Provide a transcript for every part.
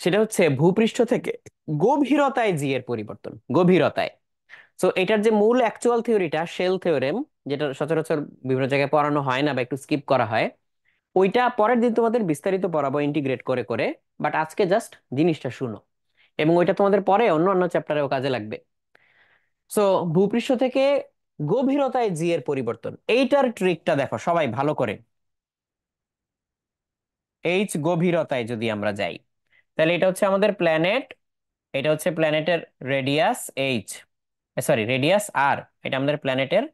সেটা হচ্ছে ভূপৃষ্ঠ থেকে গভীরতায় জি এর পরিবর্তন, গভীরতায়। সো এটার যে মূল অ্যাকচুয়াল থিওরিটা শেল থিওরেম, যেটা সচরাচর বিভিন্ন জায়গায় পড়ানো হয় না বা একটু স্কিপ করা হয়, ওইটা পরের দিন তোমাদের বিস্তারিত পড়াবো ইন্টিগ্রেট করে করে। বাট আজকে জাস্ট জিনিসটা শুনো, এবং ওইটা তোমাদের পরে অন্য অন্য চ্যাপ্টারেও কাজে লাগবে। সো ভূপৃষ্ঠ থেকে গভীরতায় জি এর পরিবর্তন, এইটার ট্রিকটা দেখো সবাই ভালো করে। এইচ গভীরতায় যদি আমরা যাই, তাহলে এটা হচ্ছে আমাদের প্ল্যানেট, এটা হচ্ছে প্ল্যানেটের রেডিয়াস এইচ, সরি রেডিয়াস আর, এটা আমাদের প্ল্যানেটের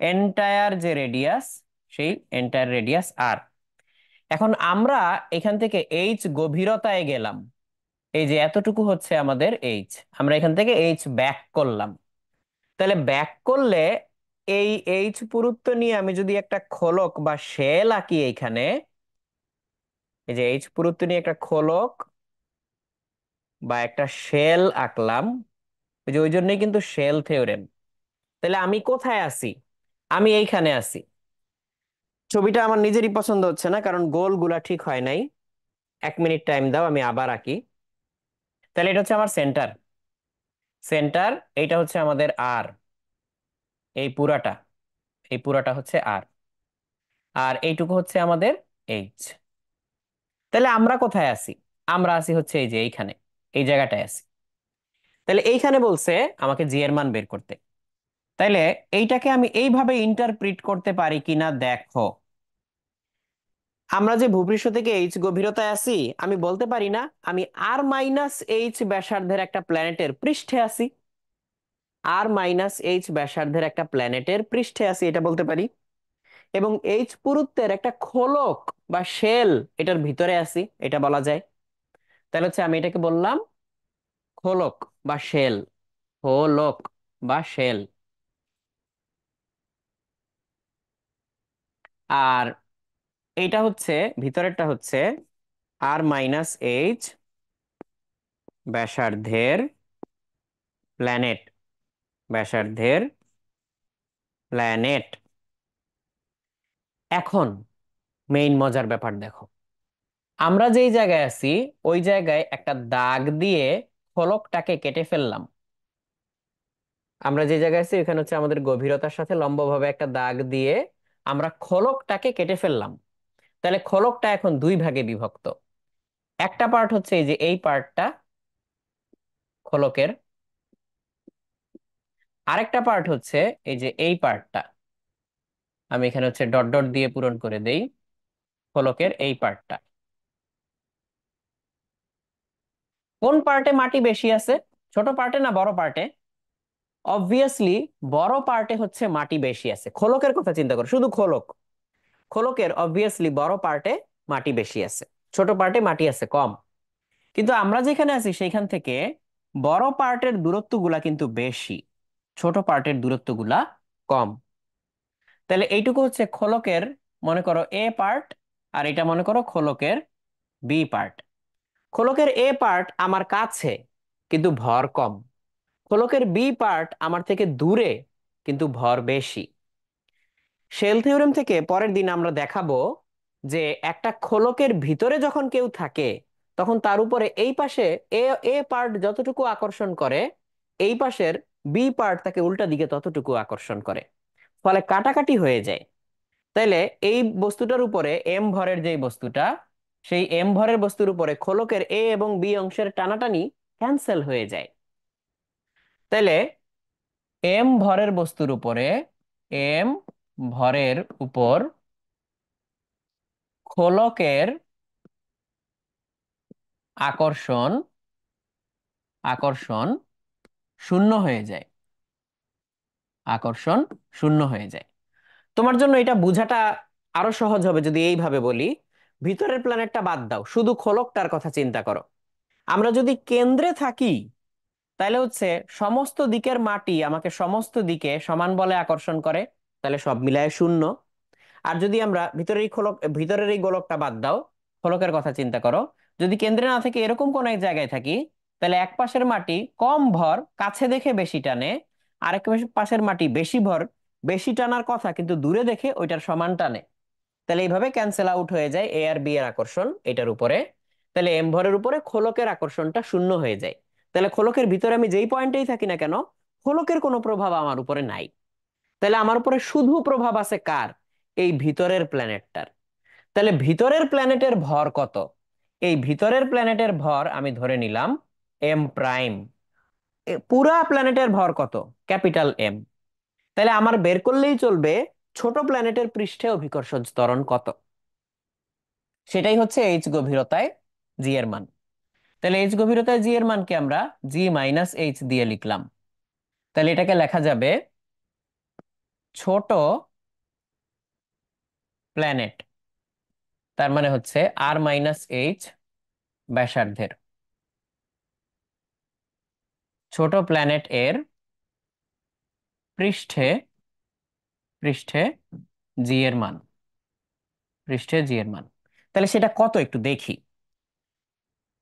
এন্টায়ার যে রেডিয়াস, সেই এন্টায়ার রেডিয়াস আর। এখন আমরা এখান থেকে এইচ গভীরতায় গেলাম, এই যে এতটুকু হচ্ছে আমাদের এইচ, আমরা এখান থেকে এইচ ব্যাক করলাম। তাহলে ব্যাক করলে এই এইচ পুরুত্ব নিয়ে আমি যদি একটা খোলক বা শেল আঁকি এইখানে, এই যে এইচ পুরুত্ব নিয়ে একটা খোলক বা একটা শেল আঁকলাম, ওই যে ওই জন্যই কিন্তু শেল থিওরেম। তাহলে আমি কোথায় আছি? আমি এইখানে আছি। ছবিটা আমার নিজেরই পছন্দ হচ্ছে না, কারণ গোলগুলা ঠিক হয় নাই। 1 মিনিট টাইম দাও, আমি আবার আঁকি। তাহলে এটা হচ্ছে আমার সেন্টার, সেন্টার। এইটা হচ্ছে আমাদের আর, এই পুরাটা, এই পুরাটা হচ্ছে আর, আর এইটুকু হচ্ছে আমাদের এইচ। তাহলে আমরা কোথায় আছি? আমরা আছি হচ্ছে এই যে এইখানে, এই জায়গাটায় আছি। তাহলে এইখানে বলছে আমাকে জি এর মান বের করতে। তাইলে এইটাকে আমি এইভাবে ইন্টারপ্রিট করতে পারি কিনা দেখো। আমরা যে ভূপৃষ্ঠ থেকে এইচ গভীরতায় আছি, আমি বলতে পারি না আমি আর মাইনাস এইচ ব্যাসার্ধের একটা প্ল্যানেটের পৃষ্ঠে আছি, আর মাইনাস এইচ ব্যাসার্ধের একটা প্ল্যানেটের পৃষ্ঠে আছি, এটা বলতে পারি। এবং এইচ পুরুত্বের একটা খোলক বা শেল এটার ভিতরে আছি, এটা বলা যায়। তাহলে হচ্ছে আমি এটাকে বললাম খোলক বা শেল, খোলক বা শেল। আর এইটা হচ্ছে, ভিতরেরটা হচ্ছে আর মাইনাস এইচ ব্যাসার্ধের প্ল্যানেট, ব্যাসার্ধের প্ল্যানেট। এখন মেইন মজার ব্যাপার দেখো, আমরা যেই জায়গায় আছি ওই জায়গায় একটা দাগ দিয়ে ফলকটাকে কেটে ফেললাম। আমরা যে জায়গায় আছি এখানে হচ্ছে আমাদের গভীরতার সাথে লম্বভাবে একটা দাগ দিয়ে আমরা খোলকটাকে কেটে ফেললাম। তাহলে খোলকটা এখন দুই ভাগে বিভক্ত। একটা পার্ট হচ্ছে এই যে এই পার্টটা খোলকের, আরেকটা পার্ট হচ্ছে এই যে এই পার্টটা, আমি এখানে হচ্ছে ডট ডট দিয়ে পূরণ করে দেই, খোলকের এই পার্টটা। কোন পার্টে মাটি বেশি আছে, ছোট পার্টে না বড় পার্টে? অবভিয়াসলি বড় পার্টে হচ্ছে মাটি বেশি আছে। খোলকের কথা চিন্তা করো, শুধু খোলক, খোলকের অবভিয়াসলি বড় পার্টে মাটি বেশি আছে, ছোট পার্টে মাটি আছে কম। কিন্তু আমরা যেখানে আছি সেইখান থেকে বড় পার্টের দূরত্বগুলা কিন্তু বেশি, ছোট পার্টের দূরত্বগুলা কম। তাহলে এইটুকু হচ্ছে খোলকের, মনে করো এ পার্ট, আর এটা মনে করো খোলকের বি পার্ট। খোলকের এ পার্ট আমার কাছে কিন্তু ভর কম, খোলকের বি পার্ট আমার থেকে দূরে কিন্তু ভর বেশি। শেল থিওরেম থেকে পরের দিন আমরা দেখাবো যে একটা খোলকের ভিতরে যখন কেউ থাকে তখন তার উপরে এই পাশে এ এ পার্ট যতটুকু আকর্ষণ করে, এই পাশের বি পার্ট তাকে উল্টা দিকে ততটুকু আকর্ষণ করে, ফলে কাটাকাটি হয়ে যায়। তাইলে এই বস্তুটার উপরে এম ভরের যেই বস্তুটা, সেই এম ভরের বস্তুর উপরে খোলকের এ এবং বি অংশের টানাটানি ক্যান্সেল হয়ে যায়। তাইলে এম ভরের বস্তুর উপরে, এম ভরের উপর খোলকের আকর্ষণ, আকর্ষণ শূন্য হয়ে যায়, আকর্ষণ শূন্য হয়ে যায়। তোমার জন্য এটা বোঝাটা আরো সহজ হবে যদি এইভাবে বলি, ভিতরের প্ল্যানেটটা বাদ দাও, শুধু খোলকটার কথা চিন্তা করো। আমরা যদি কেন্দ্রে থাকি তাহলে হচ্ছে সমস্ত দিকের মাটি আমাকে সমস্ত দিকে সমান বলে আকর্ষণ করে, তাহলে সব মিলায় শূন্য। আর যদি আমরা ভিতরের এই খোলক, ভিতরের এই গোলকটা বাদ দাও, খোলকের কথা চিন্তা করো, যদি কেন্দ্রে না থেকে এরকম কোন এক জায়গায় থাকি, তাহলে এক পাশের মাটি কম ভর কাছে দেখে বেশি টানে, আরেক পাশের মাটি বেশি ভর বেশি টানার কথা কিন্তু দূরে দেখে ওইটার সমান টানে। তাহলে এইভাবে ক্যান্সেল আউট হয়ে যায় এ আর বি এর আকর্ষণ এটার উপরে। তাহলে এম ভরের উপরে খোলকের আকর্ষণটা শূন্য হয়ে যায়। তাহলে খোলকের ভিতরে আমি যেই পয়েন্টেই থাকি না কেন, খোলকের কোনো প্রভাব আমার উপরে নাই। তাহলে আমার উপরে শুধু প্রভাব আছে কার? এই ভিতরের প্ল্যানেটটার। তাহলে ভিতরের প্ল্যানেটের ভর কত? এই ভিতরের প্ল্যানেটের ভর আমি ধরে নিলাম এম প্রাইম। পুরা প্ল্যানেটের ভর কত? Capital M. তাহলে আমার বের করলেই চলবে ছোট প্ল্যানেটের পৃষ্ঠে অভিকর্ষজ ত্বরণ কত। সেটাই হচ্ছে এইচ গভীরতায় জি এর মান। তাহলে এইচ গভীরতায় জি এর মানকে আমরা জি মাইনাস এইচ দিয়ে লিখলাম। তাহলে এটাকে লেখা যাবে ছোট প্ল্যানেট, তার মানে হচ্ছে আর মাইনাস এইচ ব্যাসার্ধের ছোট প্ল্যানেট এর পৃষ্ঠে পৃষ্ঠে জি এর মান, পৃষ্ঠে জি এর মান। তাহলে সেটা কত একটু দেখি।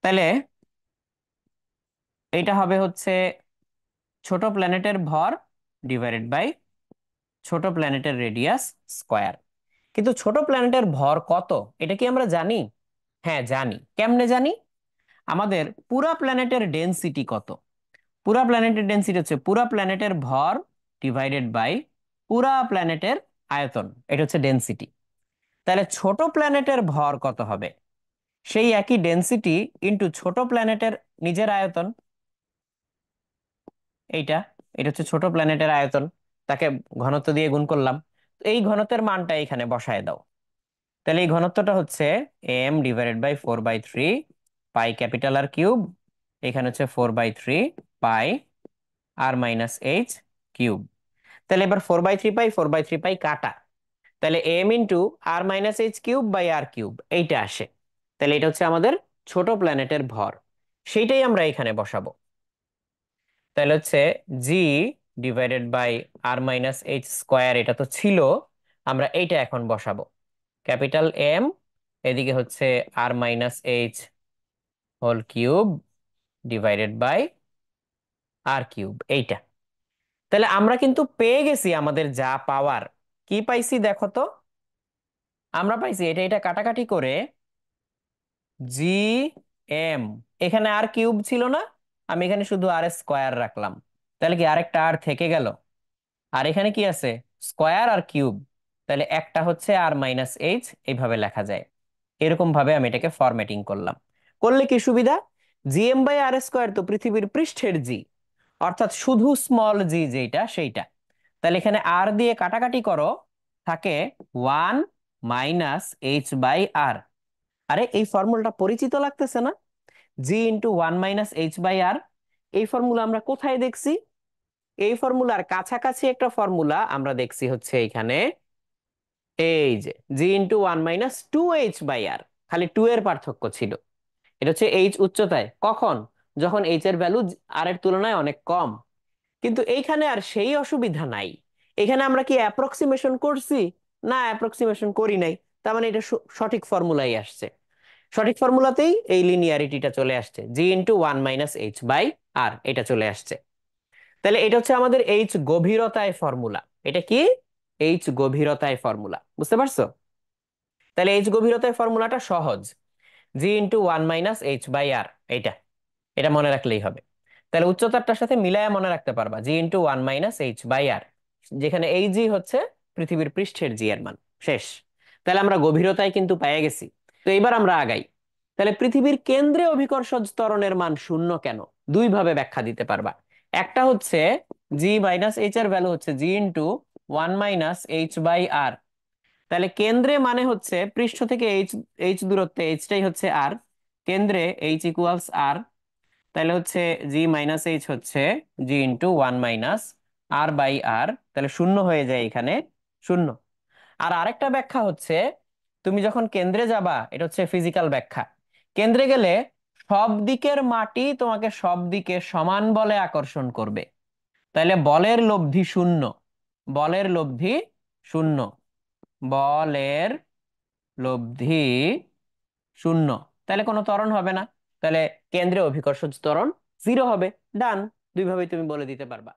তাহলে এটা হবে হচ্ছে ছোট প্ল্যানেটের ভর ডিভাইডেড বাই ছোট প্ল্যানেটের রেডিয়াস স্কয়ার। কিন্তু ছোট প্ল্যানেটের ভর কত এটা কি আমরা জানি? হ্যাঁ জানি। কেমনে জানি? আমাদের পুরা প্ল্যানেটের ডেনসিটি কত? পুরা প্ল্যানেটের ডেনসিটি হচ্ছে পুরা প্ল্যানেটের ভর ডিভাইডেড বাই পুরা প্ল্যানেটের আয়তন, এটা হচ্ছে ডেনসিটি। তাহলে ছোট প্ল্যানেটের ভর কত হবে? সেই একই ডেনসিটি ইনটু ছোট প্ল্যানেটের নিজের আয়তন। এইটা, এটা হচ্ছে ছোট প্ল্যানেটের আয়তন, তাকে ঘনত্ব দিয়ে গুণ করলাম। এই ঘনত্বের মানটা এখানে বসায় দাও। তাহলে এই ঘনত্বটা হচ্ছে M divided by 4/3 pi capital R cube. এখানে হচ্ছে 4/3 পাই আর মাইনাস এইচ কিউব। তাহলে এবার 4/3 পাই 4/3 পাই কাটা। তাহলে M into R minus H cube by R cube এইটা আসে। তাহলে এটা হচ্ছে আমাদের ছোট প্ল্যানেটের ভর, সেইটাই আমরা এখানে বসাবো। তাহলে হচ্ছে G divided by R minus H square, এটা তো ছিল, আমরা এইটা এখন বসাবো। ক্যাপিটাল এম, এদিকে হচ্ছে R minus H whole cube divided by R cube এইটা। তাহলে আমরা কিন্তু পেয়ে গেছি আমাদের যা পাওয়ার। কি পাইছি দেখো তো? আমরা পাইছি এটা এটা কাটাকাটি করে জি এম, এখানে আর কিউব ছিল না, আমি এখানে শুধু আর স্কোয়ার রাখলাম। তাহলে কি আরেকটা আর থেকে গেল? আর এখানে কি আছে? স্কোয়ার আর কিউব। তাহলে একটা হচ্ছে আর মাইনাস এইচ, এইভাবে লেখা যায়। এরকম ভাবে আমি এটাকে ফরম্যাটিং করলাম। করলে কি সুবিধা? G M by R square তো পৃথিবীর পৃষ্ঠের জি, অর্থাৎ শুধু স্মল জি যেটা সেইটা। তাহলে এখানে আর দিয়ে কাটাকাটি করো, থাকে 1 - এইচ/আর। আরে এই ফর্মুলাটা পরিচিত লাগতেছে না? G × 1 - এইচ/আর। এই ফর্মুলা আমরা কোথায় দেখছি? এই ফর্মুলার কাছাকাছি একটা ফর্মুলা আমরা দেখছি হচ্ছে এখানে, এই যে G × 1 - 2h/r। খালি 2 এর পার্থক্য ছিল। এটা হচ্ছে এইচ উচ্চতায়, কখন? যখন এইচ এর ভ্যালু আর এর তুলনায় অনেক কম। কিন্তু এইখানে আর সেই অসুবিধা নাই। এখানে আমরা কি অ্যাপ্রক্সিমেশন করছি? না, অ্যাপ্রক্সিমেশন করি নাই। তার মানে এটা সঠিক ফর্মুলাই আসছে। সঠিক ফর্মুলাতেই এই লিনিয়ারিটিটা চলে আসছে, G × 1 - এইচ/আর এটা চলে আসছে। তাহলে এটা হচ্ছে আমাদের এইচ গভীরতায় ফর্মুলা। এটা কি? এইচ গভীরতায় ফর্মুলা, বুঝতে পারছো? তাহলে এইচ গভীরতায় ফর্মুলাটা সহজ, G × 1 - এইচ/আর। এইটা, এটা মনে রাখলেই হবে। তাহলে উচ্চতাটার সাথে মিলায়া মনে রাখতে পারবা G × 1 - এইচ/আর, যেখানে এই জি হচ্ছে পৃথিবীর পৃষ্ঠের জি এর মান। শেষ। তাহলে আমরা গভীরতায় কিন্তু পেয়ে গেছি। তো এবার আমরা আগাই। তাহলে পৃথিবীর কেন্দ্রে অভিকর্ষজ ত্বরণের মান শূন্য কেন? দুই ভাবে ব্যাখ্যা দিতে পারবা। একটা হচ্ছে G - এইচ এর ভ্যালু হচ্ছে G × 1 - এইচ/আর। তাহলে কেন্দ্রে মানে হচ্ছে পৃষ্ঠ থেকে এইচ, এইচ দূরত্বে এইচটাই হচ্ছে আর, কেন্দ্রে এইচ ইকুয়ালস আর। তাহলে হচ্ছে G - এইচ হচ্ছে G × 1 - আর/আর। তাহলে শূন্য হয়ে যায় এখানে, শূন্য। আর আরেকটা ব্যাখ্যা হচ্ছে, তুমি যখন কেন্দ্রে যাবা, এটা হচ্ছে ফিজিক্যাল ব্যাখ্যা, কেন্দ্রে গেলে সব দিকের মাটি তোমাকে সব দিকে সমান বলে আকর্ষণ করবে। তাহলে বলের লব্ধি শূন্য, বলের লব্ধি শূন্য, বলের লব্ধি শূন্য। তাহলে কোনো ত্বরণ হবে না। তাহলে কেন্দ্রে অভিকর্ষজ ত্বরণ জিরো হবে। ডান। দুইভাবেই তুমি বলে দিতে পারবা।